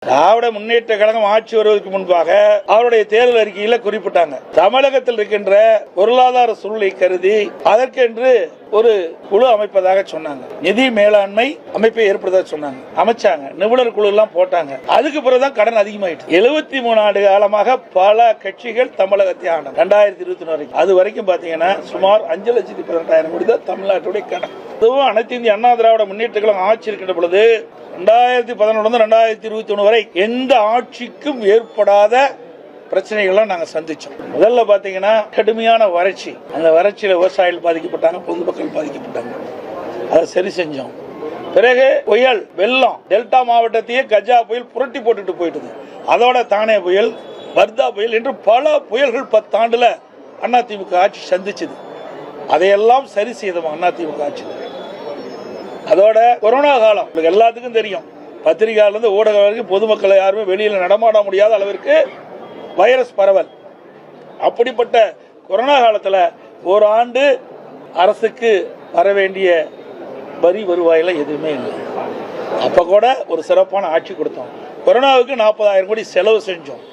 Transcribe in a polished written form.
திராவிட முன்னேற்ற கழகம் ஆட்சி வருவதற்கு முன்பாக அவருடைய தேர்தல் அறிக்கையில குறிப்பிட்டாங்க, தமிழகத்தில் இருக்கின்ற பொருளாதார சூழலை கருதி அதற்கென்று ஒரு குழு அமைப்பதாக சொன்னாங்க. நிதி மேலாண்மை அமைப்பை ஏற்படுத்த சொன்னாங்க, அமைச்சாங்க. நிபுணர் குழு எல்லாம் போட்டாங்க. அதுக்கு பிறகுதான் கடன் அதிகமாயிட்டு 73 ஆண்டு காலமாக பல கட்சிகள் தமிழகத்தை ஆண்டாங்க. 2021 வரைக்கும் அது வரைக்கும் பாத்தீங்கன்னா சுமார் 5,18,000 கோடி தான் தமிழ்நாட்டுடைய கடன். அதுவும் அனைத்து இந்திய அண்ணா திராவிட முன்னேற்ற கழகம் ஆட்சி இருக்கின்ற பொழுது 2011 2021 வரை எந்த ஆட்சிக்கும் ஏற்படாத பிரச்சனைகள்லாம் நாங்க சந்திச்சோம். முதல்ல பாத்தீங்கன்னா கடுமையான வறட்சி, அந்த வறட்சியில விவசாயிகள் பாதிக்கப்பட்டாங்க, பொதுமக்கள் பாதிக்கப்பட்டாங்க. அதை சரி செஞ்சோம். பிறகு புயல், வெள்ளம், டெல்டா மாவட்டத்தையே கஜா புயல் புரட்டி போட்டுட்டு போயிட்டது. அதோட தானே புயல், வர்தா புயல் என்று பல புயல்கள் 10 ஆண்டுல அதிமுக ஆட்சி சந்திச்சது. அதையெல்லாம் சரி செய்தோம் அதிமுக ஆட்சி. அதோட கொரோனா காலம் எல்லாத்துக்கும் தெரியும். பத்திரிகையாளர் இருந்து ஊடகம் வரைக்கும் பொதுமக்களை யாருமே வெளியில நடமாட முடியாத அளவிற்கு வைரஸ் பரவல். அப்படிப்பட்ட கொரோனா காலத்துல ஒரு ஆண்டு அரசுக்கு வர வேண்டிய வரி வருவாயில எதுவுமே இல்லை. அப்ப கூட ஒரு சிறப்பான ஆட்சி கொடுத்தோம். கொரோனாவுக்கு 40,000 கோடி செலவு செஞ்சோம்.